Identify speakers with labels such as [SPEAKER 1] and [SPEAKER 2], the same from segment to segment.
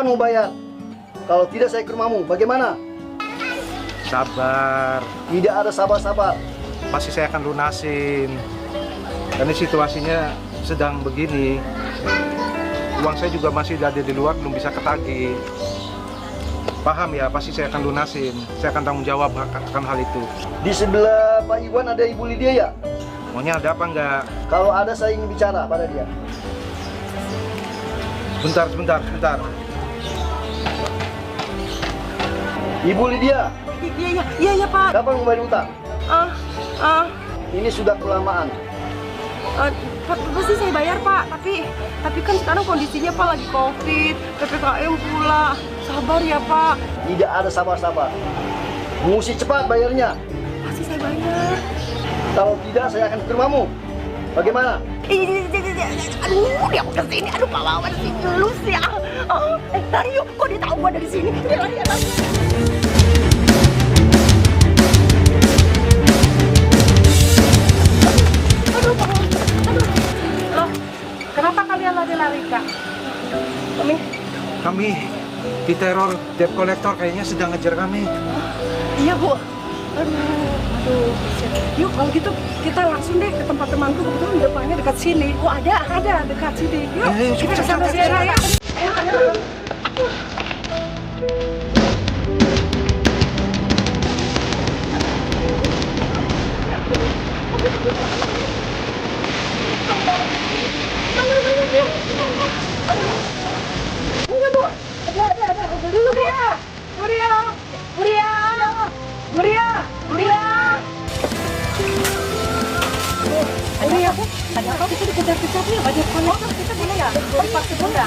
[SPEAKER 1] mau bayar? Kalau tidak saya ke rumahmu, bagaimana?
[SPEAKER 2] Sabar,
[SPEAKER 1] Tidak ada sabar-sabar.
[SPEAKER 2] pasti saya akan lunasin. Karena situasinya sedang begini. Uang saya juga masih ada di luar, belum bisa ketagih. Paham ya, pasti saya akan lunasin. Saya akan tanggung jawab akan hal itu.
[SPEAKER 1] Di sebelah Pak Iwan ada Ibu Lydia ya?
[SPEAKER 2] Maunya ada apa enggak?
[SPEAKER 1] Kalau ada saya ingin bicara pada dia.
[SPEAKER 2] Sebentar.
[SPEAKER 1] Ibu Lydia,
[SPEAKER 3] Iya Pak.
[SPEAKER 1] kapan mau bayar utang? Ini sudah kelamaan.
[SPEAKER 3] Pasti saya bayar Pak. Tapi kan sekarang kondisinya Pak lagi COVID, PPKM pula. Sabar ya Pak.
[SPEAKER 1] Tidak ada sabar-sabar. Mesti cepat bayarnya.
[SPEAKER 3] Pasti saya bayar.
[SPEAKER 1] Kalau tidak saya akan ke rumahmu. Bagaimana?
[SPEAKER 3] Aduh, dia udah sini. Aduh, Pak Wawan sini dulu sih. Lari yuk. Kok dia tahu gua dari sini? Lari. Aduh, Pak Wawan. Aduh. Loh, kenapa kalian lari-lari, Kak?
[SPEAKER 2] Kami diteror debt collector, kayaknya sedang ngejar kami.
[SPEAKER 3] Iya, Bu. Aduh. Yuk, kalau gitu kita langsung deh ke tempat temanku. Kebetulan di depannya dekat sini. Oh, ada dekat sini. Yuk,
[SPEAKER 2] Ayo,
[SPEAKER 3] kita ke
[SPEAKER 2] cepat,
[SPEAKER 3] sana
[SPEAKER 2] cepat,
[SPEAKER 3] ya. Ayo. Enggak, Bu. Ada. Dulu, Buria. Ada apa? Kita dikejar-kejar nih, banyak kolektor. Kita boleh ya? Dipaksa dulu ya?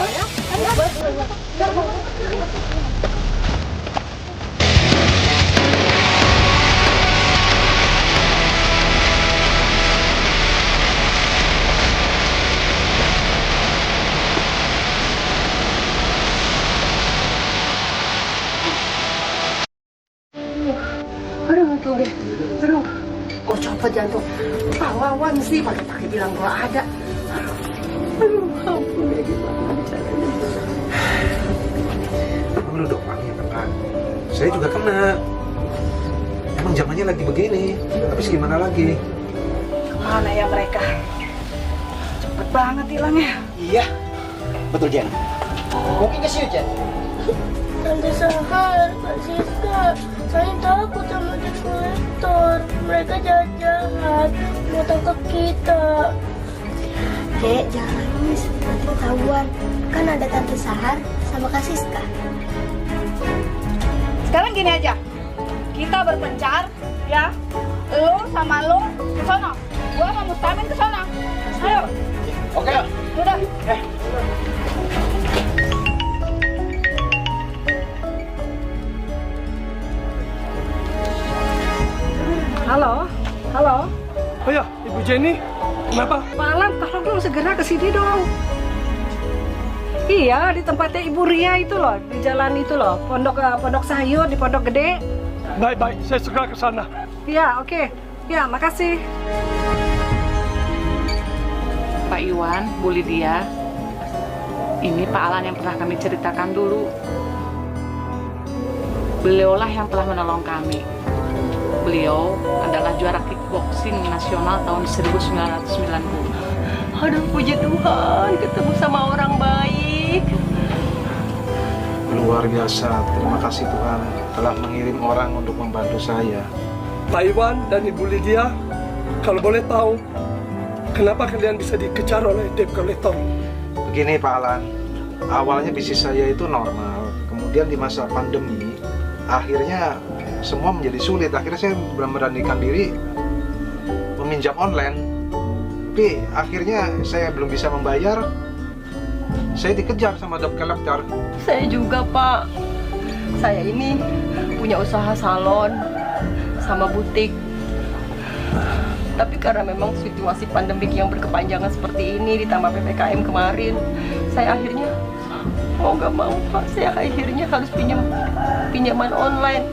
[SPEAKER 3] Aduh, tuh deh. Aduh. Kok copot jantung? Pak Wawan sih pakai bilang gua ada. Aduh, ampun deh, gimana caranya?
[SPEAKER 2] Lu dong, panggil teman. Saya juga kena. Emang zamannya lagi begini. Tapi gimana lagi?
[SPEAKER 3] Kemana ya mereka? Cepet banget hilangnya.
[SPEAKER 1] Iya, betul Jen. Mungkin ke sini Jen.
[SPEAKER 4] Tante Sahar, Kak Siska, saya takut sama debt collector. Mereka jahat, mau tangkap kita. Dek, jangan nangis, nanti ketahuan. Kan ada Tante Sahar sama Kak Siska.
[SPEAKER 5] Sekarang gini aja, kita berpencar, ya. Lu sama lu ke sono, gua sama Mustamin ke sono. Ayo.
[SPEAKER 1] Oke.
[SPEAKER 5] Udah.
[SPEAKER 3] Halo.
[SPEAKER 6] Oh ya, Ibu Jenny, kenapa?
[SPEAKER 3] Pak Alan, tolong dong segera ke sini dong. Iya, di tempatnya Ibu Ria itu loh, di jalan itu loh, pondok sayur di Pondok Gede.
[SPEAKER 6] Baik, saya segera ke sana.
[SPEAKER 3] Iya, oke. Ya, makasih.
[SPEAKER 7] Pak Iwan, Bu Lydia, ini Pak Alan yang pernah kami ceritakan dulu. Beliaulah yang telah menolong kami. Beliau adalah juara kickboxing nasional tahun 1990.
[SPEAKER 3] Aduh, puji Tuhan, ketemu sama orang baik.
[SPEAKER 2] Luar biasa. Terima kasih Tuhan telah mengirim orang untuk membantu saya.
[SPEAKER 6] Pak Iwan dan Ibu Lydia, kalau boleh tahu, kenapa kalian bisa dikejar oleh debt collector?
[SPEAKER 2] Begini Pak Alan, awalnya bisnis saya itu normal. Kemudian di masa pandemi, akhirnya semua menjadi sulit. Akhirnya saya beranikan diri meminjam online. Tapi akhirnya saya belum bisa membayar. Saya dikejar sama debt collector.
[SPEAKER 3] Saya juga, Pak. Saya ini punya usaha salon sama butik. Tapi karena memang situasi pandemik yang berkepanjangan seperti ini, ditambah PPKM kemarin, saya akhirnya mau nggak mau, Pak, saya akhirnya harus pinjaman online.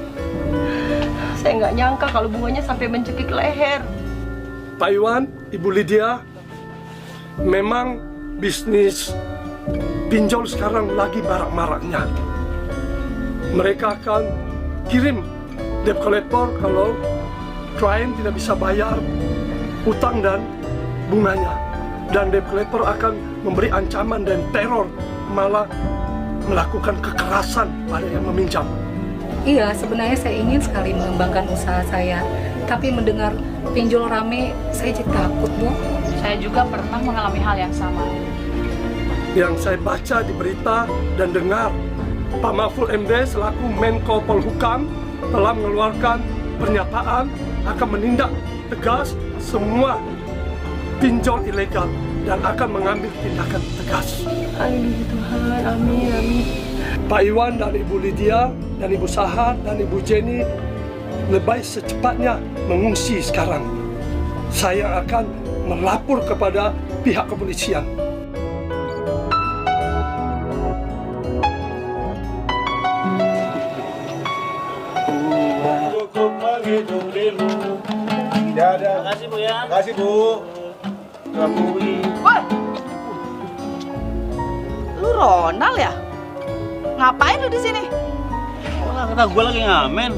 [SPEAKER 3] Saya nggak nyangka kalau bunganya sampai mencekik leher.
[SPEAKER 6] Pak Iwan, Ibu Lydia, memang bisnis pinjol sekarang lagi marak-maraknya. Mereka akan kirim debt collector kalau klien tidak bisa bayar utang dan bunganya. Dan debt collector akan memberi ancaman dan teror, malah melakukan kekerasan pada yang meminjam.
[SPEAKER 8] Iya, sebenarnya saya ingin sekali mengembangkan usaha saya. Tapi mendengar pinjol rame, saya jadi takut, Bu.
[SPEAKER 7] Saya juga pernah mengalami hal yang sama.
[SPEAKER 6] Yang saya baca di berita dan dengar, Pak Mahfud MD selaku Menko Polhukam telah mengeluarkan pernyataan akan menindak tegas semua pinjol ilegal dan akan mengambil tindakan tegas.
[SPEAKER 3] Amin Tuhan, amin, amin.
[SPEAKER 6] Pak Iwan dan Ibu Lydia dan Ibu Sahar dan Ibu Jenny lebih secepatnya mengungsi sekarang. Saya akan melapor kepada pihak kepolisian.
[SPEAKER 1] Cukup menghidup dirimu. Tidak ada. Makasih Bu ya. Makasih Bu. Kapui.
[SPEAKER 5] Woi! Lu Ronald ya? Ngapain lu di sini?
[SPEAKER 1] Kata gue lagi ngamen.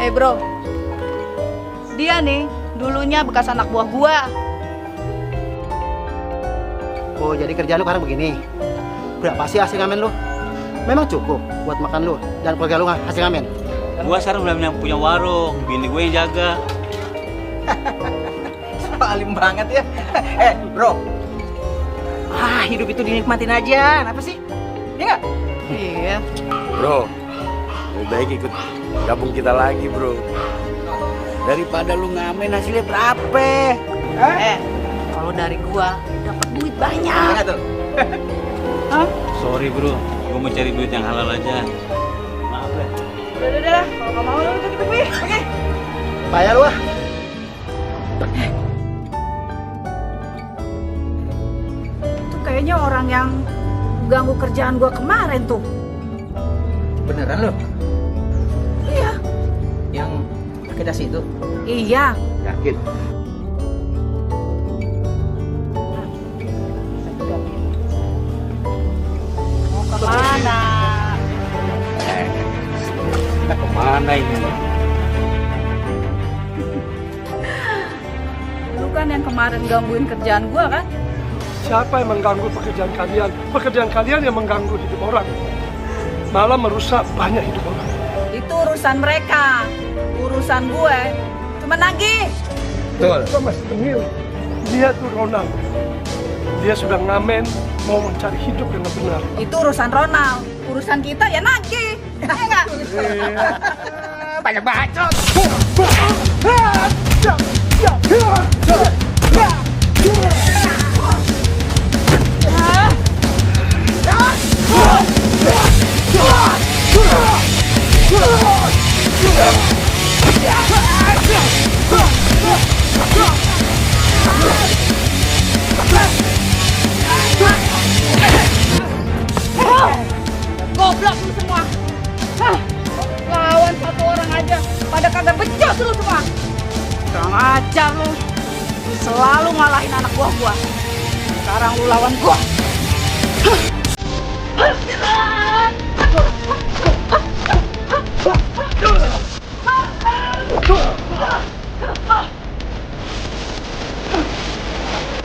[SPEAKER 5] Bro, dia nih dulunya bekas anak buah gua.
[SPEAKER 1] Oh, jadi kerjaan lu sekarang begini. Berapa sih hasil ngamen lu? Memang cukup buat makan lu dan keluarga lu hasil ngamen?
[SPEAKER 9] Gua sekarang udah punya warung, bini gue yang jaga.
[SPEAKER 1] Alim banget ya. Bro. Hidup itu dinikmatin aja. Apa sih? Iya nggak?
[SPEAKER 5] Iya.
[SPEAKER 10] Bro, lebih baik ikut gabung kita lagi, bro. Daripada lu ngamen hasilnya berapa?
[SPEAKER 5] Kalau dari gua dapat duit banyak.
[SPEAKER 1] Tuh.
[SPEAKER 5] Hah?
[SPEAKER 9] Sorry bro, gue mau cari duit yang halal aja. Maaf ya.
[SPEAKER 5] Udah. Kalau nggak mau lu ikut gue. Oke.
[SPEAKER 1] Payah lu ah.
[SPEAKER 5] Itu kayaknya orang yang ganggu kerjaan gua kemarin tuh.
[SPEAKER 1] Beneran lu?
[SPEAKER 5] Iya.
[SPEAKER 1] Yang pakai dasi itu?
[SPEAKER 5] Iya.
[SPEAKER 1] Yakin?
[SPEAKER 5] Mau kemana?
[SPEAKER 10] Kita kemana ini?
[SPEAKER 5] Lu kan yang kemarin gangguin kerjaan gua kan?
[SPEAKER 6] Siapa yang mengganggu pekerjaan kalian? Pekerjaan kalian yang mengganggu hidup orang. Malah merusak banyak hidup orang.
[SPEAKER 5] Itu urusan mereka. Urusan gue cuma nagih.
[SPEAKER 1] Betul.
[SPEAKER 6] Itu masih tengil. Dia tuh Ronald. Dia sudah ngamen mau mencari hidup yang benar.
[SPEAKER 5] Itu urusan Ronald. Urusan kita ya nagih. Ya enggak?
[SPEAKER 1] Banyak bacot.
[SPEAKER 5] Goblok lu semua. Lawan satu orang aja pada kagak becus lu semua. Kurang ajar lu. Lu selalu ngalahin anak buah gua. Sekarang lu lawan gua.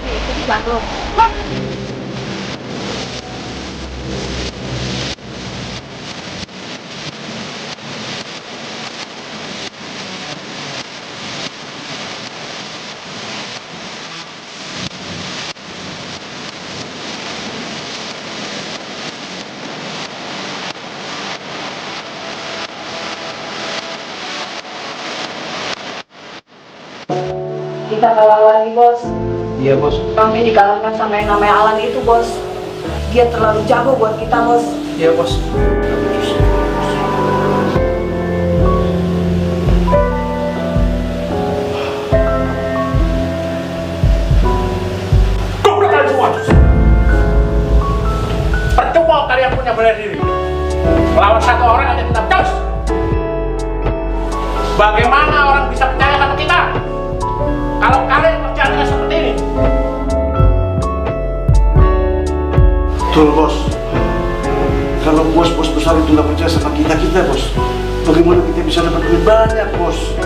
[SPEAKER 5] Itu dibantu. Kita kalah lagi, Bos.
[SPEAKER 2] Iya bos.
[SPEAKER 5] Kami dikalahkan sama yang namanya Alan itu, Bos. Dia terlalu jago buat kita, Bos.
[SPEAKER 2] Iya bos.
[SPEAKER 11] Goblok kalian semua. Percuma kalian punya bela diri. Melawan satu orang aja kita becus. Bagaimana orang bisa percaya sama kita? Kalau kalian kerjanya seperti ini.
[SPEAKER 12] Betul bos. Kalau bos-bos besar itu nggak percaya sama kita bos, bagaimana kita bisa dapat duit banyak bos?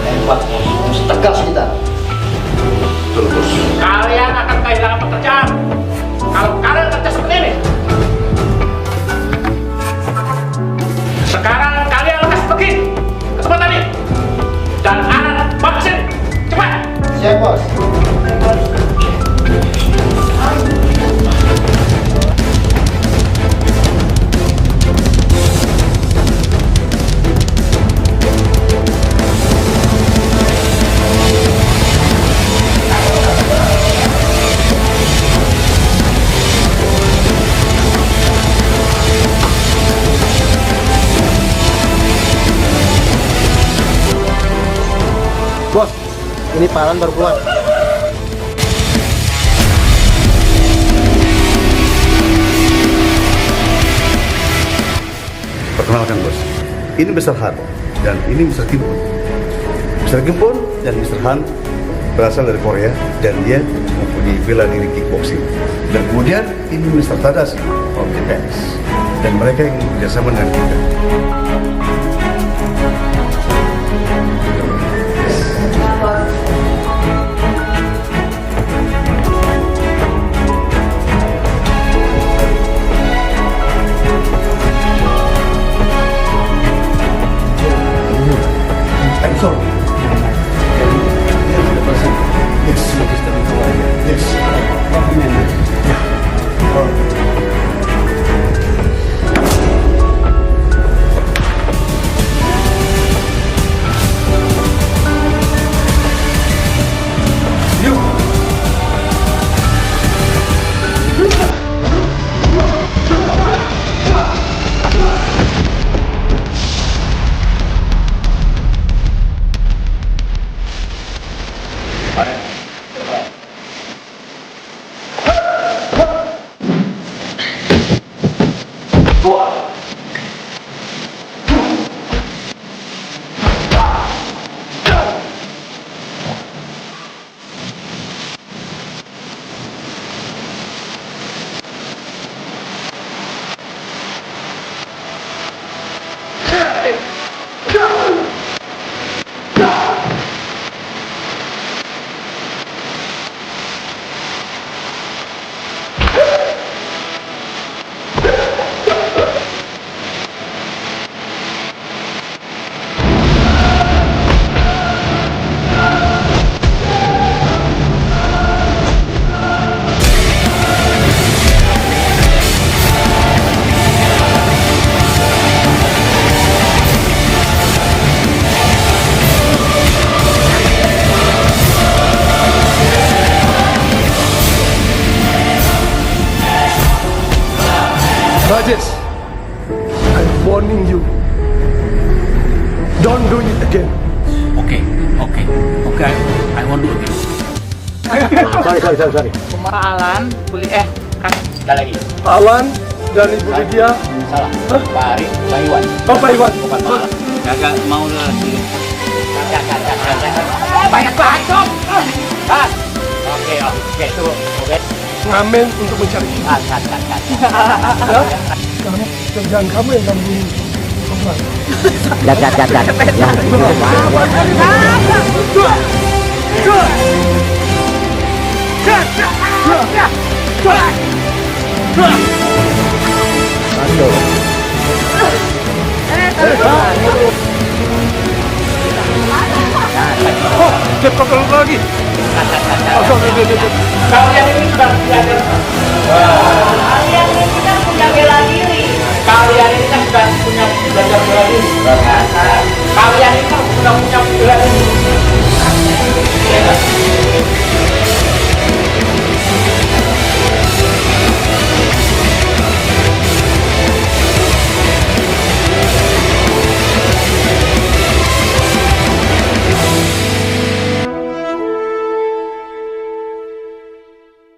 [SPEAKER 1] Hebat bos, harus tegas kita.
[SPEAKER 12] Betul bos.
[SPEAKER 11] Kalian akan kehilangan pekerjaan kalau kalian kerja seperti ini. Sekarang kalian harus pergi ke tempat tadi dan anak bawa ke sini. Cepat.
[SPEAKER 1] Siap bos. Bos, ini Pak Alan baru keluar.
[SPEAKER 12] Perkenalkan bos, ini Mr. Han dan ini Mr. Kim Pun. Mr. Kim Pun dan Mr. Han berasal dari Korea dan dia mempunyai bela diri kickboxing. Dan kemudian ini Mr. Tadashi from Japan dan mereka yang bekerjasama dengan kita. I'm sorry. Yes,
[SPEAKER 6] Rajesh, I'm warning you. Don't do it again.
[SPEAKER 11] Okay. I won't do it.
[SPEAKER 12] Sorry.
[SPEAKER 7] Pak Alan, kan
[SPEAKER 11] Sekali lagi.
[SPEAKER 6] Alan dan Ibu Lydia.
[SPEAKER 11] Salah. Pak Ari, Pak Iwan.
[SPEAKER 6] Oh, Pak Iwan.
[SPEAKER 9] Kagak mau lah.
[SPEAKER 11] Banyak bacot. Oke, tunggu. Oke.
[SPEAKER 6] Ngamen untuk mencari kita. Ya? Kerjaan kamu yang ganggu korban. Cep kotor lagi.
[SPEAKER 11] Kalian ini sudah belajar.
[SPEAKER 3] Kalian ini kan punya bela diri.
[SPEAKER 11] Kalian ini kan sudah punya belajar bela diri.